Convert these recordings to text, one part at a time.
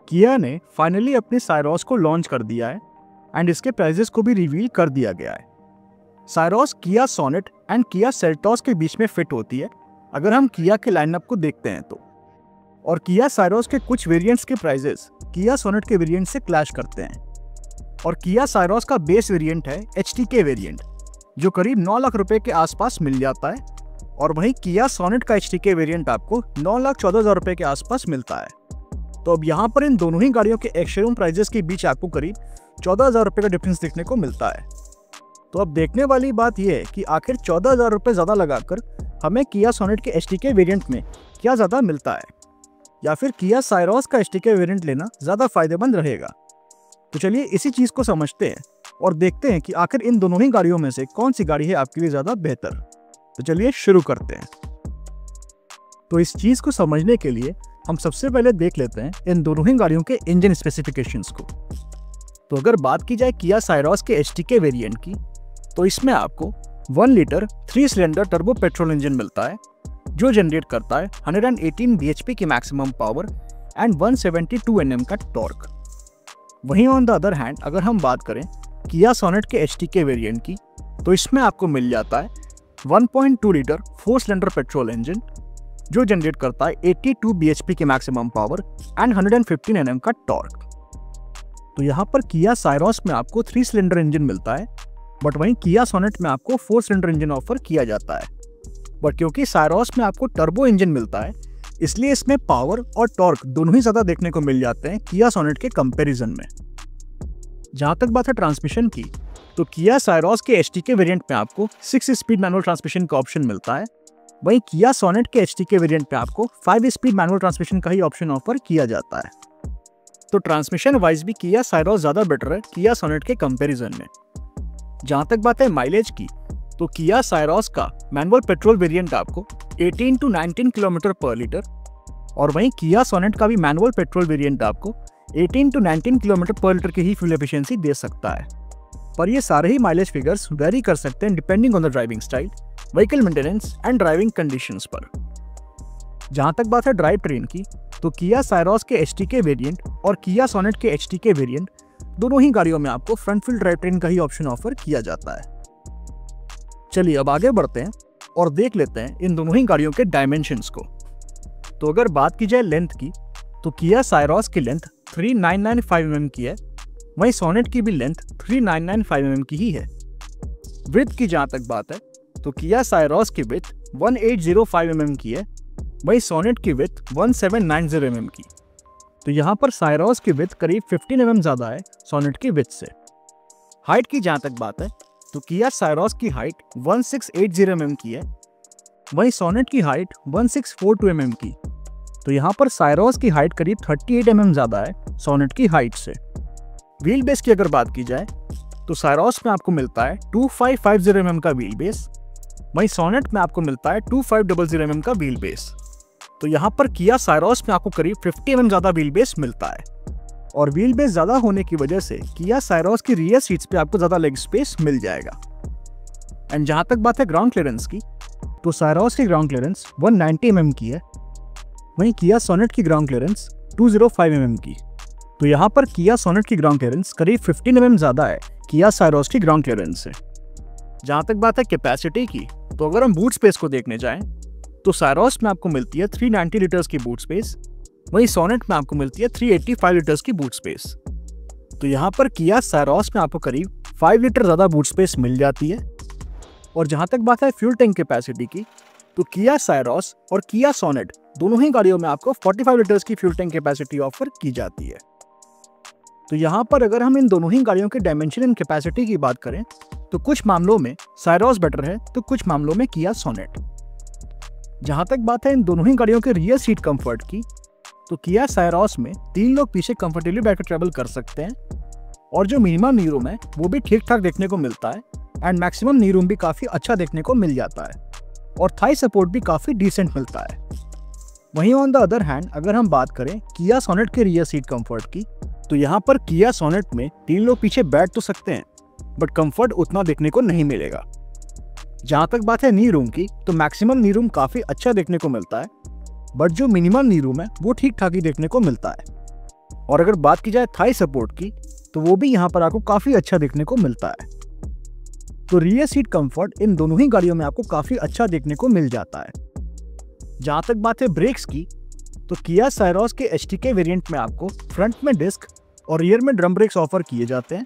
किया ने फाइनली अपने साइरोस को लॉन्च कर दिया है एंड इसके प्राइजेस को भी रिवील कर दिया गया है। साइरोस किया सोनेट एंड किया सेल्टॉस के बीच में फिट होती है अगर हम किया के लाइनअप को देखते हैं तो, और किया साइरोस के कुछ वेरिएंट्स के प्राइजेस किया सोनेट के वेरिएंट से क्लैश करते हैं। और किया साइरोस का बेस वेरिएंट है HTK वेरिएंट जो करीब 9 लाख रुपए के आसपास मिल जाता है, और वहीं किया सोनेट का HTK वेरिएंट आपको 9,14,000 रुपए के आसपास मिलता है। तो अब यहाँ पर इन दोनों ही गाड़ियों के एक्स शोरूम प्राइजेस के बीच आपको करीब 14,000 रुपए का डिफरेंस देखने को मिलता है। तो अब देखने वाली बात यह है कि आखिर 14,000 रुपए ज़्यादा लगाकर हमें किया सोनेट के HTK वेरिएंट में क्या ज़्यादा मिलता है, या फिर किया साइरोस का HTK वेरिएंट लेना ज़्यादा फायदेमंद रहेगा। तो चलिए इसी चीज़ को समझते हैं और देखते हैं कि आखिर इन दोनों ही गाड़ियों में से कौन सी गाड़ी है आपके लिए ज़्यादा बेहतर। तो चलिए शुरू करते हैं। तो इस चीज़ को समझने के लिए हम सबसे पहले देख लेते हैं इन दोनों ही गाड़ियों के इंजन स्पेसिफिकेशंस को। तो अगर बात की जाए किया साइरोस के HTK वेरिएंट की, तो इसमें आपको 1 litre 3 cylinder turbo petrol engine मिलता है जो जनरेट करता है 118 bhp की मैक्सिमम पावर एंड 172 Nm का टॉर्क। वहीं ऑन द अदर हैंड अगर हम बात करें किया सोनेट के HTK वेरिएंट की, तो इसमें आपको मिल जाता है 1.2 लीटर 4 सिलेंडर पेट्रोल इंजन जो जनरेट करता है 82 bhp की मैक्सिमम पावर एंड 115 Nm का टॉर्क। तो यहाँ पर किया साइरोस में आपको 3 सिलेंडर इंजन मिलता है, बट वहीं किया सोनेट में आपको 4 सिलेंडर इंजन ऑफर किया जाता है। बट क्योंकि साइरोस में आपको टर्बो इंजन मिलता है, इसलिए इसमें पावर और टॉर्क दोनों ही ज़्यादा देखने को मिल जाते हैं किया सोनेट के कंपैरिजन में। जहाँ तक बात है ट्रांसमिशन की, तो किया साइरोस के HTK वेरिएंट में आपको 6 स्पीड मैनुअल ट्रांसमिशन का ऑप्शन मिलता है, वहीं किया सोनेट के HTK वेरिएंट पे आपको 5 स्पीड मैनुअल ट्रांसमिशन का ही ऑप्शन ऑफर किया जाता है। तो ट्रांसमिशन वाइज भी किया साइरोस ज़्यादा बेटर है किया सोनेट के कंपैरिजन में। जहाँ तक बात है माइलेज की, तो किया साइरोस का मैनुअल पेट्रोल वेरिएंट आपको 18 to 19 किलोमीटर पर लीटर, और वहीं किया सोनेट का भी मैनुअल पेट्रोल वेरिएंट आपको 18 to 19 किलोमीटर पर लीटर की ही फ्यूल एफिशिएंसी दे सकता है। पर ये सारे ही माइलेज फिगर्स वेरी कर सकते हैं depending on the driving style, vehicle maintenance and driving conditions पर। जहाँ तक बात है ड्राइव ट्रेन की, तो किया साइरोस के HTK वेरिएंट और किया सोनेट के HTK वेरिएंट दोनों ही गाड़ियों में आपको फ्रंट व्हील ड्राइव ट्रेन का ही ऑप्शन ऑफर किया जाता है। चलिए अब आगे बढ़ते हैं और देख लेते हैं इन दोनों ही गाड़ियों के डायमेंशंस को। तो अगर बात की जाए लेंथ की, तो किया साइरोस की लेंथ 3995 mm की है, वहीं सोनेट की भी लेंथ 3995 mm की ही है। विड्थ की जहाँ तक बात है, तो किया साइरोस की विड्थ 1805 mm की है, वहीं सोनेट की विड्थ 1790 mm की। तो यहाँ पर साइरोस की विड्थ करीब 15 mm ज़्यादा है सोनेट की विड्थ से। हाइट की जहाँ तक बात है, तो किया साइरोस की हाइट 1680 mm की है, वहीं सोनेट की हाइट 1642 mm की। तो यहाँ पर साइरोस की हाइट करीब 38 mm ज़्यादा है सोनेट की हाइट से। व्हील बेस की अगर बात की जाए, तो साइरोस में आपको मिलता है 2550 mm का व्हील बेस, वहीं सोनेट में आपको मिलता है 2500 mm का व्हील बेस। तो यहाँ पर किया साइरोस में आपको करीब 50 mm ज़्यादा व्हील बेस मिलता है, और व्हील बेस ज़्यादा होने की वजह से किया साइरोस की रियर सीट्स पे आपको ज़्यादा लेग स्पेस मिल जाएगा। एंड जहाँ तक बात है ग्राउंड क्लियरेंस की, तो साइरोस की ग्राउंड क्लियरेंस 190 mm की है, वहीं किया सोनेट की ग्राउंड क्लियरेंस 205 mm की। तो यहाँ पर किया सोनेट की ग्राउंड क्लियरेंस करीब 15 mm ज़्यादा है किया साइरोस की ग्राउंड क्लियरेंस से। जहाँ तक बात है कैपेसिटी की, तो अगर हम बूट स्पेस को देखने जाएं, तो साइरोस में आपको मिलती है 390 लीटर्स की बूट स्पेस, वहीं सोनेट में आपको मिलती है 385 लीटर्स की बूट स्पेस। तो यहाँ पर किया साइरोस में आपको करीब 5 लीटर ज़्यादा बूट स्पेस मिल जाती है। और जहाँ तक बात है फ्यूल टैंक कैपेसिटी की, तो किया साइरोस और किया सोनेट दोनों ही गाड़ियों में आपको 45 लीटर्स की फ्यूल टैंक कैपेसिटी ऑफर की जाती है। तो यहाँ पर अगर हम इन दोनों ही गाड़ियों के डायमेंशन एंड कैपेसिटी की बात करें, तो कुछ मामलों में साइरोस बेटर है तो कुछ मामलों में किया सोनेट। जहाँ तक बात है इन दोनों ही गाड़ियों के रियर सीट कंफर्ट की, तो किया साइरोस में 3 लोग पीछे कंफर्टेबली बैठकर ट्रेवल कर सकते हैं, और जो मिनिमम नी रूम है वो भी ठीक ठाक देखने को मिलता है, एंड मैक्सिमम नी रूम भी काफ़ी अच्छा देखने को मिल जाता है, और थाई सपोर्ट भी काफ़ी डिसेंट मिलता है। वहीं ऑन द अदर हैंड अगर हम बात करें किया सोनेट के रियर सीट कंफर्ट की, तो यहाँ पर किया सोनेट में 3 लोग पीछे बैठ तो सकते हैं, बट कंफर्ट उतना देखने को नहीं मिलेगा। जहाँ तक बात है नी रूम की, तो मैक्सिमम नी रूम काफ़ी अच्छा देखने को मिलता है, बट जो मिनिमम नी रूम है वो ठीक ठाक ही देखने को मिलता है। और अगर बात की जाए थाई सपोर्ट की, तो वो भी यहाँ पर आपको काफ़ी अच्छा देखने को मिलता है। तो रियर सीट कंफर्ट इन दोनों ही गाड़ियों में आपको काफ़ी अच्छा देखने को मिल जाता है। जहाँ तक बात है ब्रेक्स की, तो किया साइरोस के एचटीके वेरिएंट में आपको फ्रंट में डिस्क और रियर में ड्रम ब्रेक्स ऑफर किए जाते हैं।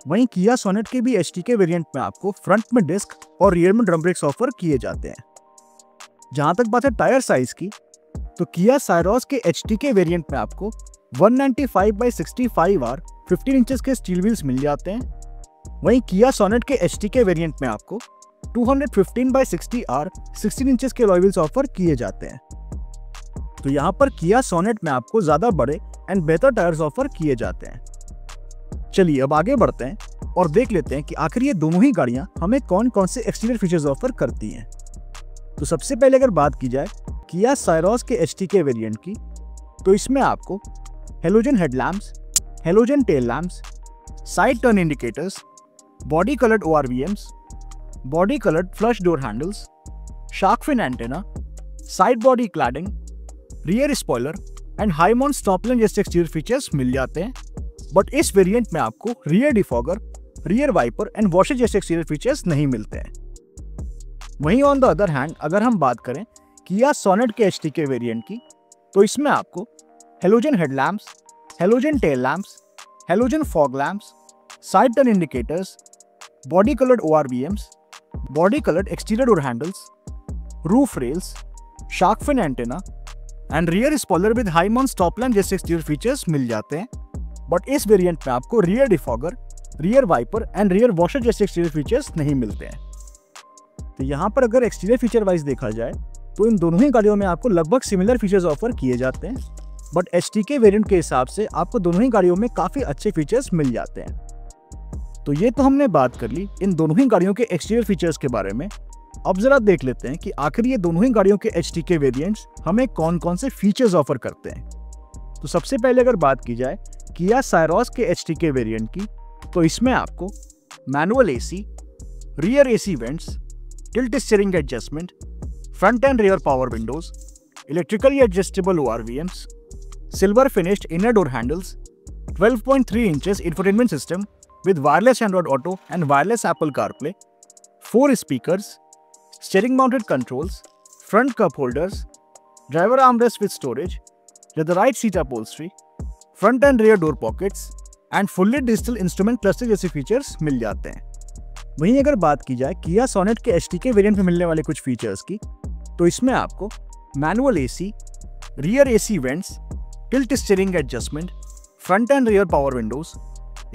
वहीं किया सोनेट के भी एचटीके वेरिएंट में आपको फ्रंट में डिस्क और रियर में ड्रम ब्रेक्स ऑफर किए जाते हैं। जहाँ तक बात है टायर साइज की, तो किया साइरोस के एचटीके वेरिएंट में आपको 195/65 आर 15 इंचेस के स्टील व्हील्स मिल जाते हैं। वहीं किया सोनेट के एचटीके वेरिएंट में आपको 215/60 आर 16 इंचेस के अलॉय व्हील्स ऑफर किए जाते हैं। तो यहाँ पर किया सोनेट में आपको ज़्यादा बड़े एंड बेहतर टायर्स ऑफर किए जाते हैं। चलिए अब आगे बढ़ते हैं और देख लेते हैं कि आखिर ये दोनों ही गाड़ियाँ हमें कौन कौन से एक्सटीरियर फीचर्स ऑफर करती हैं। तो सबसे पहले अगर बात की जाए किया साइरोस के एचटीके वेरिएंट की, तो इसमें आपको halogen headlamps, halogen tail lamps, side turn indicators, body coloured ORVMs, body coloured flush door handles, shark fin antenna, side body cladding, rear spoiler and high mount stop lamp जैसे exterior features मिल जाते हैं। But इस variant में आपको rear defogger, rear wiper and washer जैसे exterior features नहीं मिलते हैं। वहीं ऑन द अदर हैंड अगर हम बात करें किया सोनेट के एचटीके वेरिएंट की, तो इसमें आपको halogen headlamps, halogen tail lamps, halogen fog lamps, side turn indicators, body coloured ORVMs, body coloured exterior door handles, roof rails, shark fin antenna and rear spoiler with high mount stop lamp जैसे exterior features मिल जाते हैं। But इस variant में आपको rear defogger, rear wiper and rear washer जैसे exterior features नहीं मिलते हैं। तो यहाँ पर अगर एक्सटीरियर फीचर वाइज देखा जाए तो इन दोनों ही गाड़ियों में आपको लगभग सिमिलर फीचर्स ऑफर किए जाते हैं। बट एचटीके वेरिएंट के हिसाब से आपको दोनों ही गाड़ियों में काफ़ी अच्छे फीचर्स मिल जाते हैं। तो ये तो हमने बात कर ली इन दोनों ही गाड़ियों के एक्सटीरियर फीचर्स के बारे में। अब जरा देख लेते हैं कि आखिर ये दोनों ही गाड़ियों के एचटीके वेरिएंट्स हमें कौन कौन से फीचर्स ऑफर करते हैं। तो सबसे पहले अगर बात की जाए किया साइरोस के एचटीके वेरिएंट की, तो इसमें आपको manual AC, rear AC vents, tilt steering adjustment, front end rear power Windows, electrically adjustable ORVMs, silver finished inner door handles, 12.3 inches infotainment system with wireless Android Auto and wireless Apple CarPlay, 4 speakers, steering mounted controls, front cup holders, driver armrest with storage, leatherite seat upholstery, front and rear door pockets and fully digital instrument cluster जैसे features मिल जाते हैं। वहीं अगर बात की जाए किया सोनेट के एचटीके वेरिएंट में मिलने वाले कुछ फीचर्स की, तो इसमें आपको manual AC, rear AC vents, tilt steering adjustment, front end rear power Windows,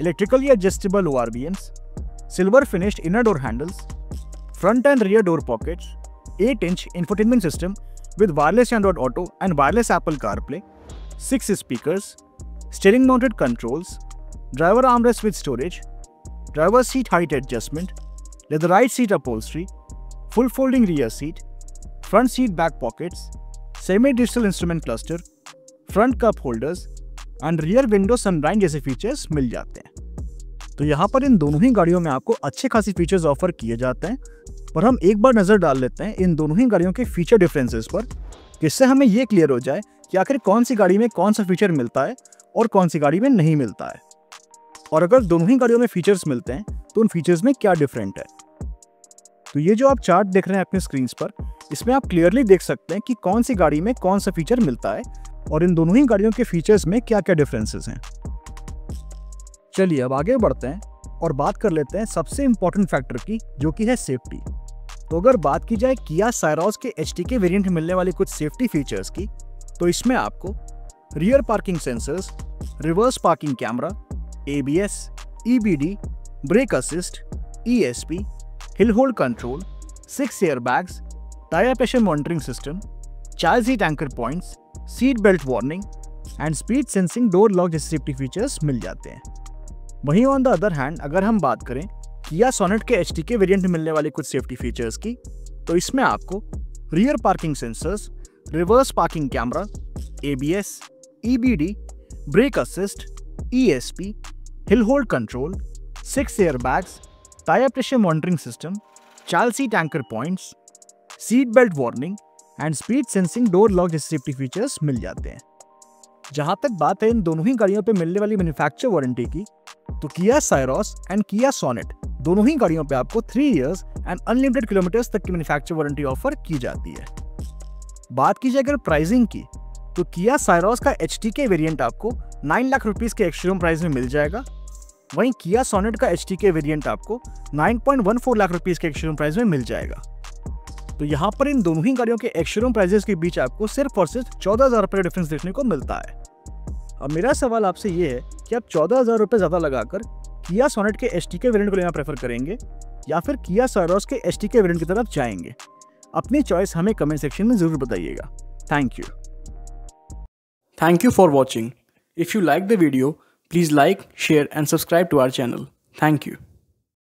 electrically adjustable ORVMs, silver finished inner door handles, front and rear door pockets, 8-inch infotainment system with wireless Android Auto and wireless Apple CarPlay, 6 speakers, steering mounted controls, driver armrest with storage, driver seat height adjustment, leatherite seat upholstery, full folding rear seat, front seat back pockets, semi-digital instrument cluster, front cup holders and rear window sunrise जैसे features मिल जाते हैं। तो यहाँ पर इन दोनों ही गाड़ियों में आपको अच्छे खासी फीचर्स ऑफर किए जाते हैं। पर हम एक बार नज़र डाल लेते हैं इन दोनों ही गाड़ियों के फीचर डिफरेंसेस पर, जिससे हमें ये क्लियर हो जाए कि आखिर कौन सी गाड़ी में कौन सा फीचर मिलता है और कौन सी गाड़ी में नहीं मिलता है, और अगर दोनों ही गाड़ियों में फीचर्स मिलते हैं तो उन फीचर्स में क्या डिफरेंट है। तो ये जो आप चार्ट देख रहे हैं अपने स्क्रीन पर, इसमें आप क्लियरली देख सकते हैं कि कौन सी गाड़ी में कौन सा फीचर मिलता है और इन दोनों ही गाड़ियों के फीचर्स में क्या क्या डिफरेंसेस हैं। चलिए अब आगे बढ़ते हैं और बात कर लेते हैं सबसे इंपॉर्टेंट फैक्टर की, जो कि है सेफ्टी। तो अगर बात की जाए किया साइरोस के एचटीके वेरिएंट में मिलने वाले कुछ सेफ्टी फीचर्स की, तो इसमें आपको rear parking sensors, reverse parking camera, ABS, EBD, brake assist, ESP, hill hold control, 6 airbags, tyre pressure monitoring system, child seat anchor points, seat belt warning and speed sensing door lock जैसे safety features मिल जाते हैं। वहीं on the other hand अगर हम बात करें किया सोनेट के एचटीके वेरिएंट में मिलने वाले कुछ सेफ्टी फीचर्स की, तो इसमें आपको rear parking sensors, reverse parking camera, ABS, EBD, brake assist, ESP, hill hold control, 6 airbags, tyre pressure monitoring system, child seat anchor points, seat belt warning and speed sensing door lock जैसे safety features मिल जाते हैं। जहां तक बात है इन दोनों ही गाड़ियों पे मिलने वाली मैन्युफैक्चर वारंटी की, तो किया साइरोस एंड किया सोनेट दोनों ही गाड़ियों पे आपको 3 इयर्स एंड अनलिमिटेड किलोमीटर्स तक की मैन्युफैक्चर वारंटी ऑफर की जाती है। बात कीजिए अगर प्राइसिंग की, तो किया साइरोस का HTK वेरिएंट आपको 9 लाख रुपीस के एक्स-शोरूम प्राइस में मिल जाएगा। वहीं किया सोनेट का HTK वेरिएंट आपको 9.14 लाख रुपीस के एक्स-शोरूम प्राइस में मिल जाएगा। तो यहाँ पर इन दोनों ही गाड़ियों के एक्स-शोरूम प्राइसेस के बीच आपको सिर्फ और सिर्फ 14,000 रुपये का डिफरेंस देखने को मिलता है। अब मेरा सवाल आपसे ये है कि आप 14,000 रुपये ज़्यादा लगाकर किया सोनेट के HTK वेरिएंट को लेना प्रेफर करेंगे या फिर किया साइरोस के HTK वेरिएंट की तरफ जाएंगे? अपनी चॉइस हमें कमेंट सेक्शन में ज़रूर बताइएगा। Thank you. Thank you for watching. If you like the video, please like, share and subscribe to our channel. Thank you.